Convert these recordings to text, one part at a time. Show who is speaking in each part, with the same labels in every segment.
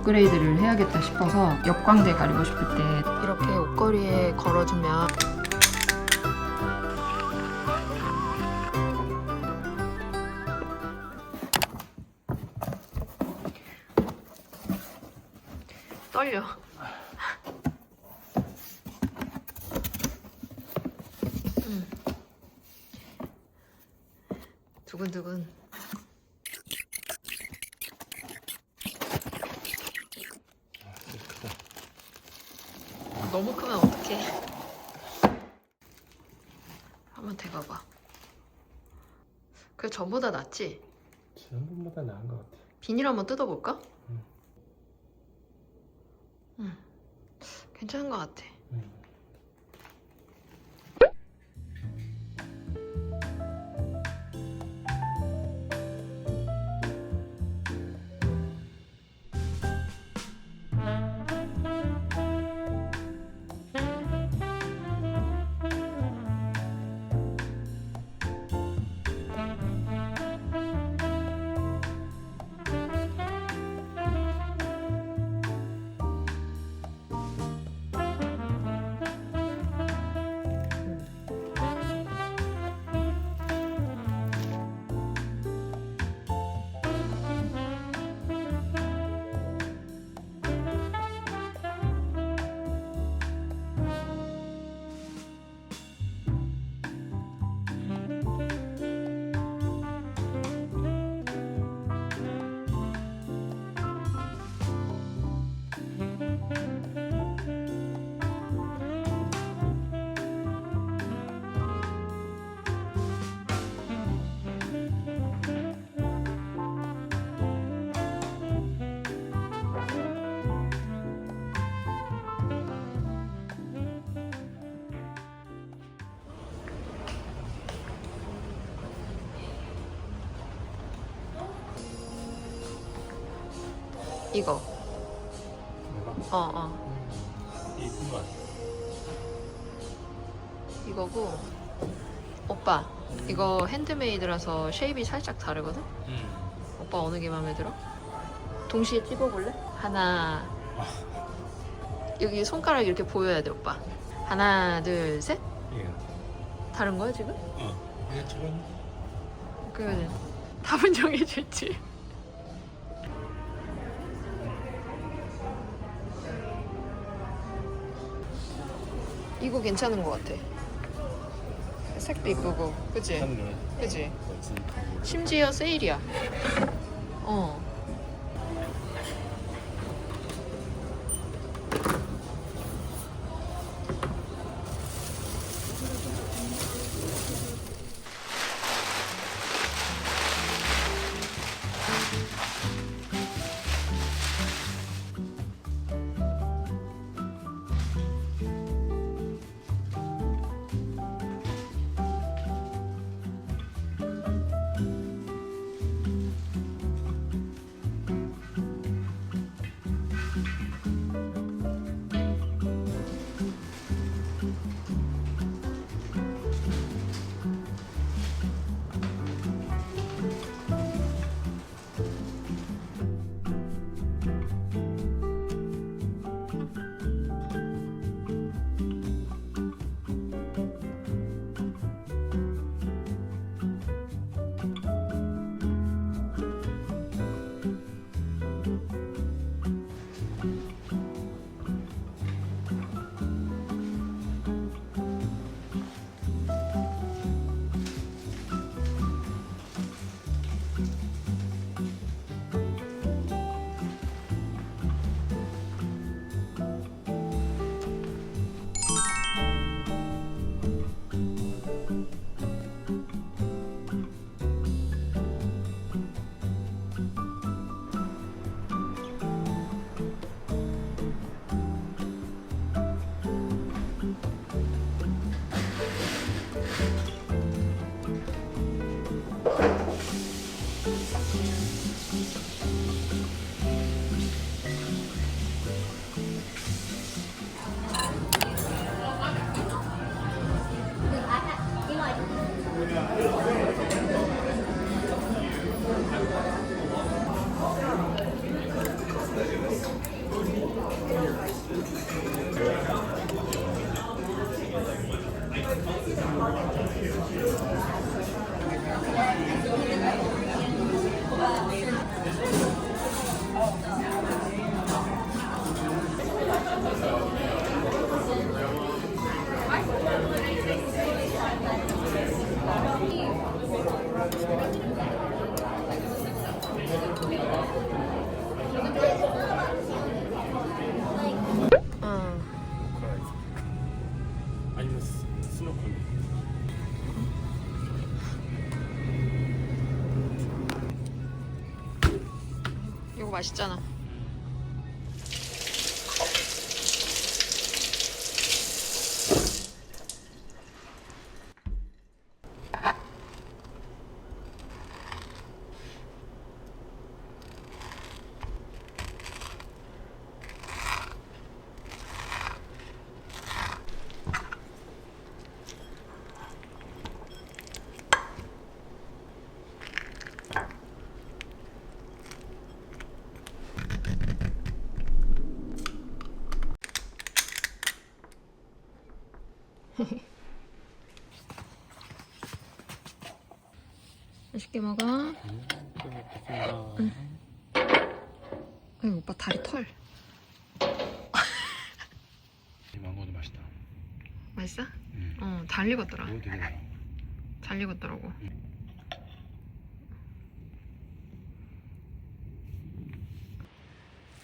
Speaker 1: 업그레이드를 해야겠다 싶어서 역광대 가리고 싶을 때 이렇게 옷걸이에 걸어주면 떨려. 두근두근. 너무 크면 어떡해. 한번 대봐봐. 그래 전보다 낫지?
Speaker 2: 지난번보다 나은 것 같아.
Speaker 1: 비닐 한번 뜯어볼까? 응. 괜찮은 것 같아. 이거.
Speaker 2: 이쁜 거 같아.
Speaker 1: 이거고. 오빠 이거 핸드메이드라서 쉐입이 살짝 다르거든? 오빠 어느 게 마음에 들어? 동시에 찍어볼래? 하나. 여기 손가락 이렇게 보여야 돼 오빠. 하나 둘 셋.
Speaker 2: 예.
Speaker 1: 다른 거야 지금?
Speaker 2: 이게 지금
Speaker 1: 그러면 답은 정해질지. 이거 괜찮은 것 같아. 색도 이쁘고, 그치? 그치? 심지어 세일이야. 어. 응.
Speaker 2: 아니면 스노클.
Speaker 1: 이거 맛있잖아. 맛있게 먹어. 아유, 오빠 다리 털.
Speaker 2: 이 망고도 맛있다.
Speaker 1: 맛있어? 잘 익었더라.
Speaker 2: 이거 되게 달아.
Speaker 1: 잘 익었더라고.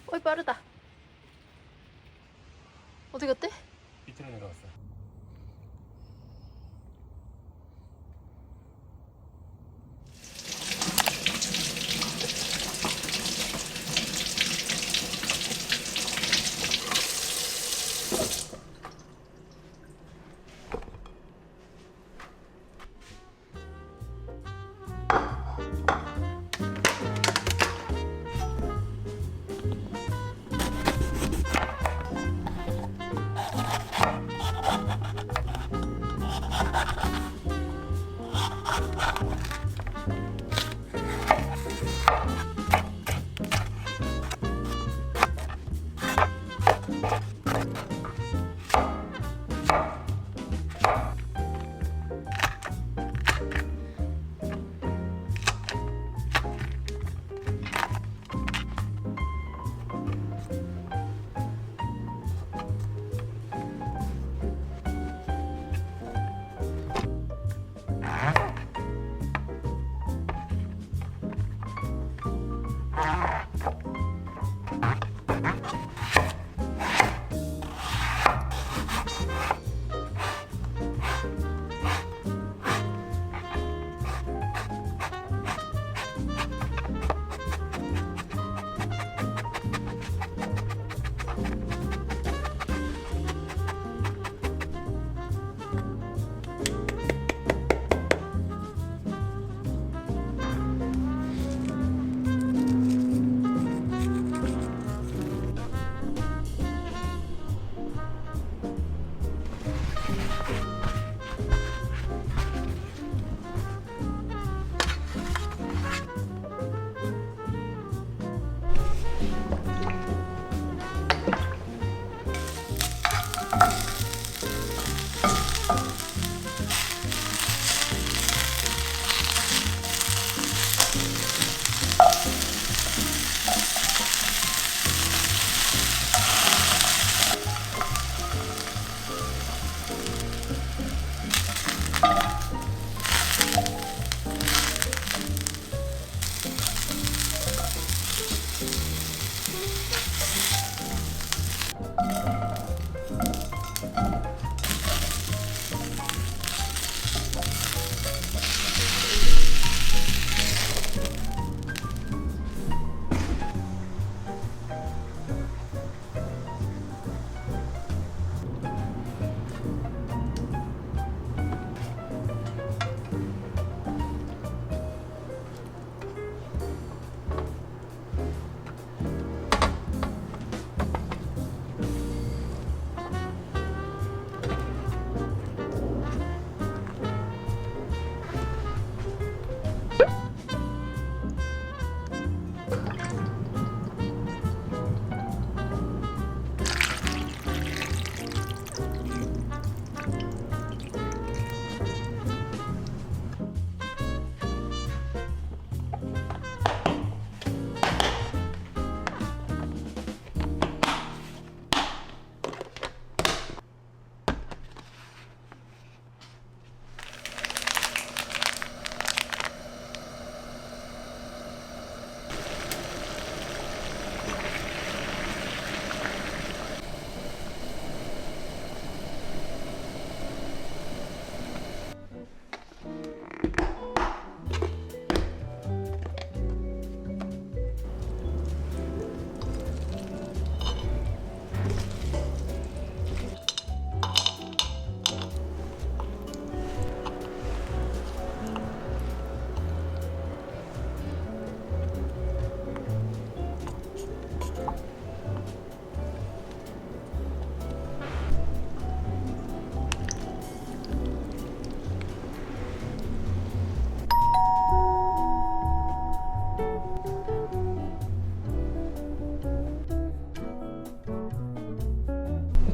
Speaker 1: 어이, 빠르다. 어디 갔대?
Speaker 2: 밑으로 내려갔어.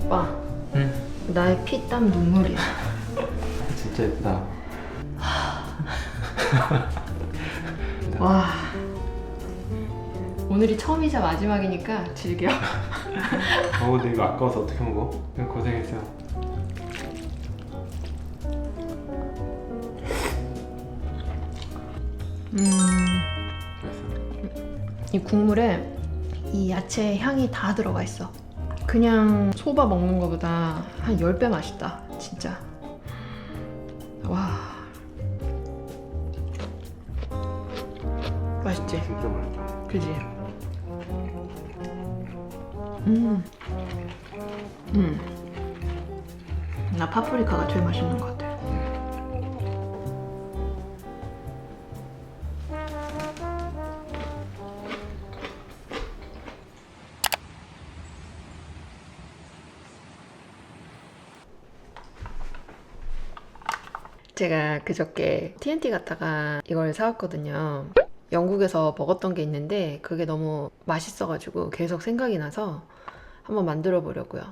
Speaker 1: 오빠,
Speaker 3: 응.
Speaker 1: 나의 피, 땀, 눈물이야.
Speaker 3: 진짜 예쁘다.
Speaker 1: 와, 오늘이 처음이자 마지막이니까 즐겨.
Speaker 3: 근데 이거 아까워서 어떻게 먹어? 그냥 고생했어. 맛있어.
Speaker 1: 이 국물에 이 야채 향이 다 들어가 있어. 그냥 소바 먹는 거보다 한 10배 맛있다, 진짜. 와, 맛있지?
Speaker 3: 진짜 맛있다.
Speaker 1: 그지? 나 파프리카가 제일 맛있는 것 같아. 제가 그저께 TNT 갔다가 이걸 사왔거든요. 영국에서 먹었던 게 있는데 그게 너무 맛있어가지고 계속 생각이 나서 한번 만들어 보려고요.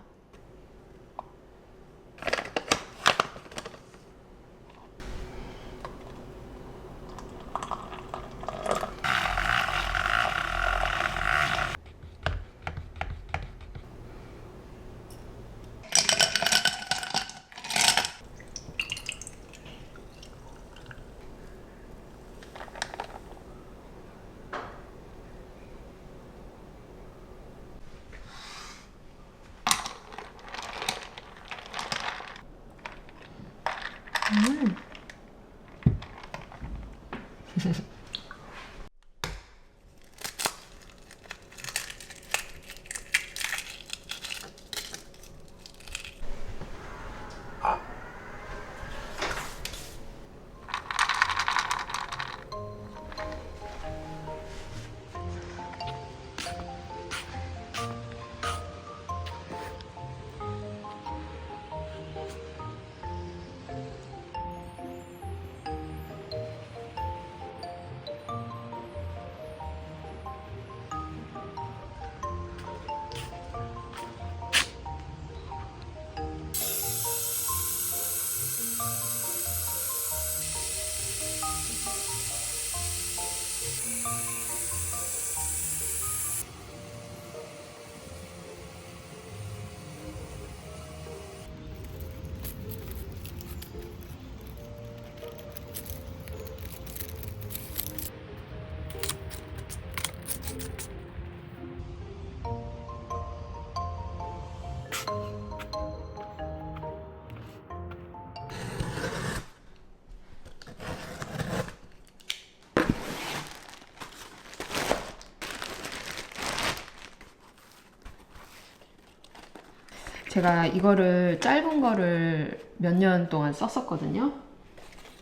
Speaker 1: 제가 이거를 짧은 거를 몇 년 동안 썼었거든요.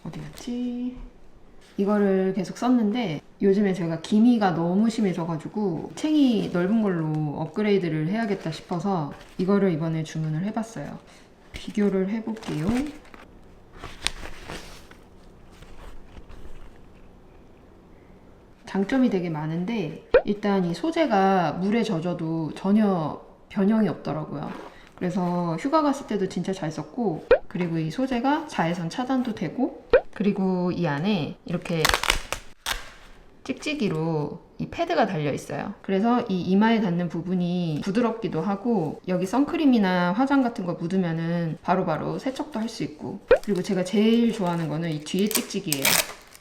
Speaker 1: 어디 갔지? 이거를 계속 썼는데 요즘에 제가 기미가 너무 심해져가지고 챙이 넓은 걸로 업그레이드를 해야겠다 싶어서 이거를 이번에 주문을 해봤어요. 비교를 해볼게요. 장점이 되게 많은데 일단 이 소재가 물에 젖어도 전혀 변형이 없더라고요. 그래서 휴가 갔을 때도 진짜 잘 썼고, 그리고 이 소재가 자외선 차단도 되고, 그리고 이 안에 이렇게 찍찍이로 이 패드가 달려 있어요. 그래서 이 이마에 닿는 부분이 부드럽기도 하고, 여기 선크림이나 화장 같은 거 묻으면은 바로바로 세척도 할 수 있고, 그리고 제가 제일 좋아하는 거는 이 뒤에 찍찍이에요.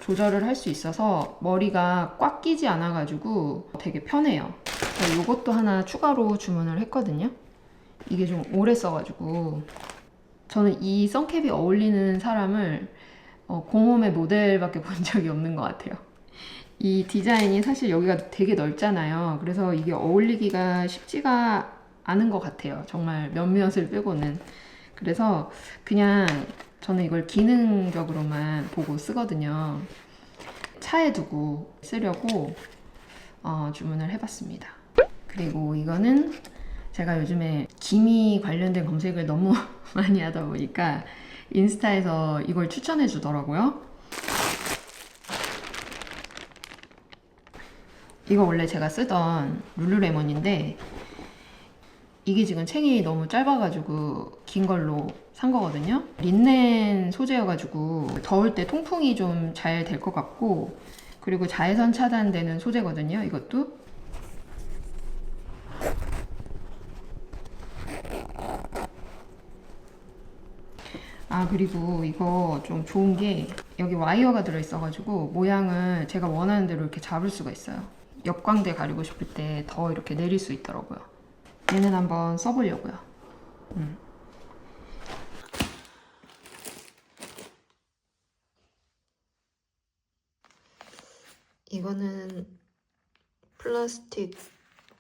Speaker 1: 조절을 할 수 있어서 머리가 꽉 끼지 않아가지고 되게 편해요. 이것도 하나 추가로 주문을 했거든요. 이게 좀 오래 써가지고 저는 이 선캡이 어울리는 사람을 공홈의 모델밖에 본 적이 없는 것 같아요. 이 디자인이 사실 여기가 되게 넓잖아요. 그래서 이게 어울리기가 쉽지가 않은 것 같아요. 정말 몇몇을 빼고는. 그래서 그냥 저는 이걸 기능적으로만 보고 쓰거든요. 차에 두고 쓰려고 주문을 해봤습니다. 그리고 이거는 제가 요즘에 기미 관련된 검색을 너무 많이 하다 보니까 인스타에서 이걸 추천해 주더라고요. 이거 원래 제가 쓰던 룰루레몬인데 이게 지금 챙이 너무 짧아가지고 긴 걸로 산 거거든요. 린넨 소재여가지고 더울 때 통풍이 좀 잘 될 것 같고, 그리고 자외선 차단되는 소재거든요, 이것도. 아, 그리고 이거 좀 좋은 게 여기 와이어가 들어있어가지고 모양을 제가 원하는 대로 이렇게 잡을 수가 있어요. 역광대 가리고 싶을 때 더 이렇게 내릴 수 있더라고요. 얘는 한번 써보려고요. 이거는 플라스틱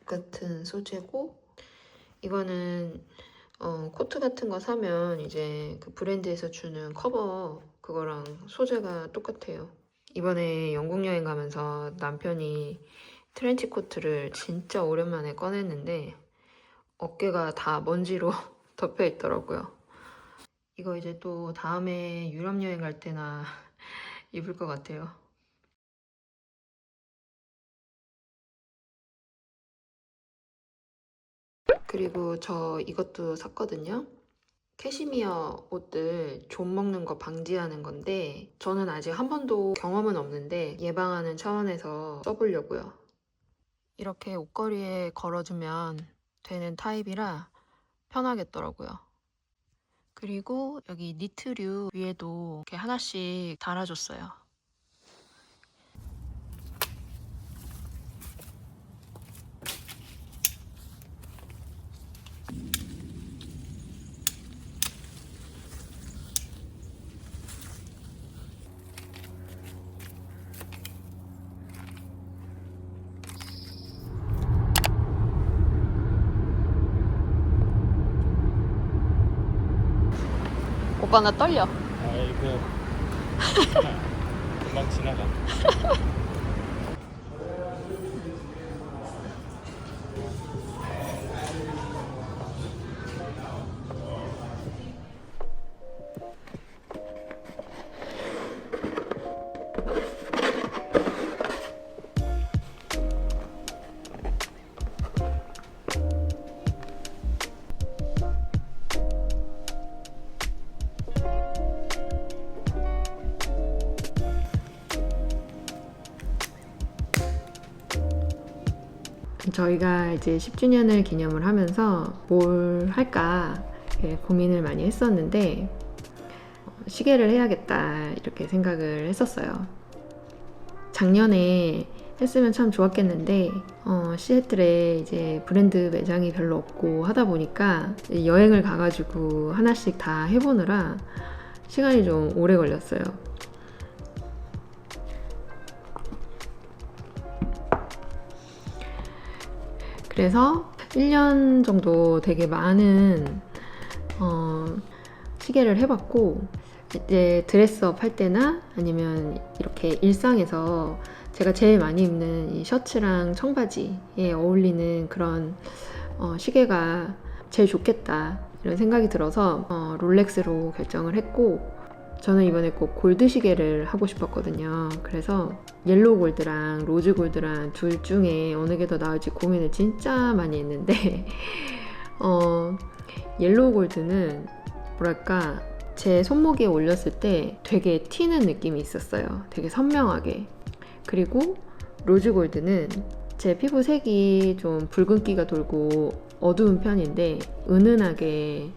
Speaker 1: 같은 소재고, 이거는 코트 같은 거 사면 이제 그 브랜드에서 주는 커버 그거랑 소재가 똑같아요. 이번에 영국 여행 가면서 남편이 트렌치 코트를 진짜 오랜만에 꺼냈는데 어깨가 다 먼지로 덮여 있더라고요. 이거 이제 또 다음에 유럽 여행 갈 때나 입을 것 같아요. 그리고 저 이것도 샀거든요. 캐시미어 옷들 좀 먹는 거 방지하는 건데, 저는 아직 한 번도 경험은 없는데 예방하는 차원에서 써보려고요. 이렇게 옷걸이에 걸어주면 되는 타입이라 편하겠더라고요. 그리고 여기 니트류 위에도 이렇게 하나씩 달아줬어요. 오빠 나 떨려.
Speaker 2: 아이고. 금방 지나가.
Speaker 1: 저희가 이제 10주년을 기념을 하면서 뭘 할까 고민을 많이 했었는데, 시계를 해야겠다 이렇게 생각을 했었어요. 작년에 했으면 참 좋았겠는데 시애틀에 이제 브랜드 매장이 별로 없고 하다 보니까 여행을 가가지고 하나씩 다 해보느라 시간이 좀 오래 걸렸어요. 그래서 1년 정도 되게 많은 시계를 해봤고, 이제 드레스업 할 때나 아니면 이렇게 일상에서 제가 제일 많이 입는 이 셔츠랑 청바지에 어울리는 그런 시계가 제일 좋겠다 이런 생각이 들어서 롤렉스로 결정을 했고, 저는 이번에 꼭 골드 시계를 하고 싶었거든요. 그래서 옐로우 골드랑 로즈 골드랑 둘 중에 어느 게 더 나을지 고민을 진짜 많이 했는데 옐로우 골드는 뭐랄까, 제 손목에 올렸을 때 되게 튀는 느낌이 있었어요. 되게 선명하게. 그리고 로즈 골드는 제 피부색이 좀 붉은기가 돌고 어두운 편인데 은은하게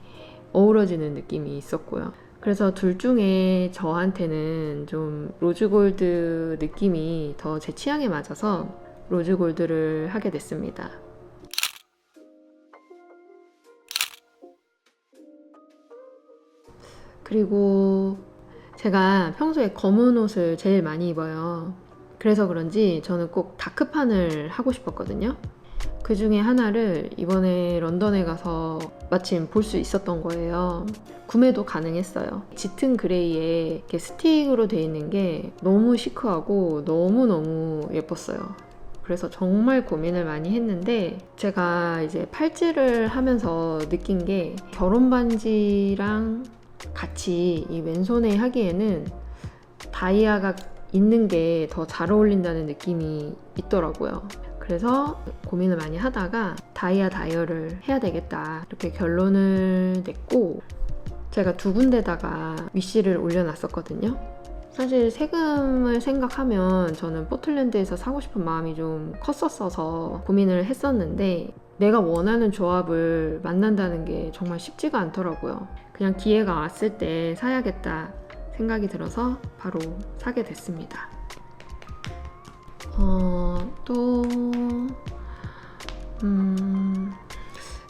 Speaker 1: 어우러지는 느낌이 있었고요. 그래서 둘 중에 저한테는 좀 로즈 골드 느낌이 더 제 취향에 맞아서 로즈 골드를 하게 됐습니다. 그리고 제가 평소에 검은 옷을 제일 많이 입어요. 그래서 그런지 저는 꼭 다크판을 하고 싶었거든요. 그 중에 하나를 이번에 런던에 가서 마침 볼 수 있었던 거예요. 구매도 가능했어요. 짙은 그레이에 이렇게 스틱으로 돼 있는 게 너무 시크하고 너무너무 예뻤어요. 그래서 정말 고민을 많이 했는데, 제가 이제 팔찌를 하면서 느낀 게 결혼 반지랑 같이 이 왼손에 하기에는 다이아가 있는 게 더 잘 어울린다는 느낌이 있더라고요. 그래서 고민을 많이 하다가 다이어를 해야 되겠다 이렇게 결론을 냈고, 제가 2군데다가 위시를 올려놨었거든요. 사실 세금을 생각하면 저는 포틀랜드에서 사고 싶은 마음이 좀 컸었어서 고민을 했었는데, 내가 원하는 조합을 만난다는 게 정말 쉽지가 않더라고요. 그냥 기회가 왔을 때 사야겠다 생각이 들어서 바로 사게 됐습니다.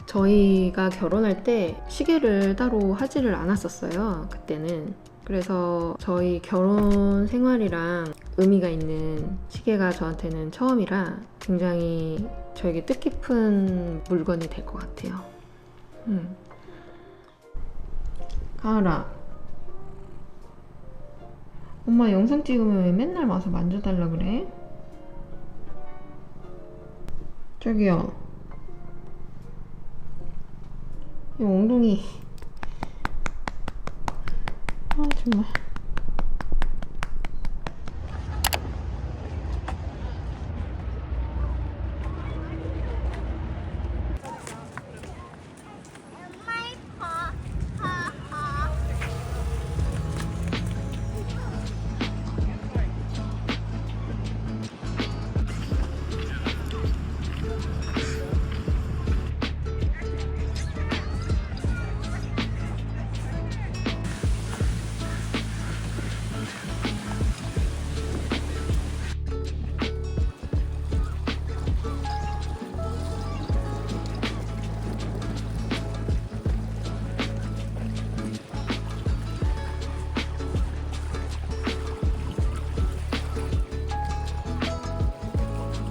Speaker 1: 저희가 결혼할 때 시계를 따로 하지를 않았었어요, 그때는. 그래서 저희 결혼 생활이랑 의미가 있는 시계가 저한테는 처음이라 굉장히 저에게 뜻깊은 물건이 될 것 같아요. 가을아, 엄마 영상 찍으면 왜 맨날 와서 만져달라 그래? 저기요, 이 엉덩이. 아 정말.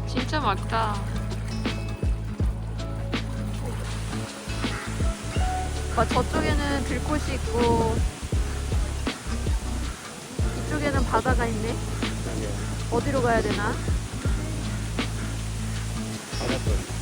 Speaker 1: 진짜 맑다. 저쪽에는 들꽃이 있고 이쪽에는 바다가 있네. 어디로 가야 되나?
Speaker 2: 바닷가.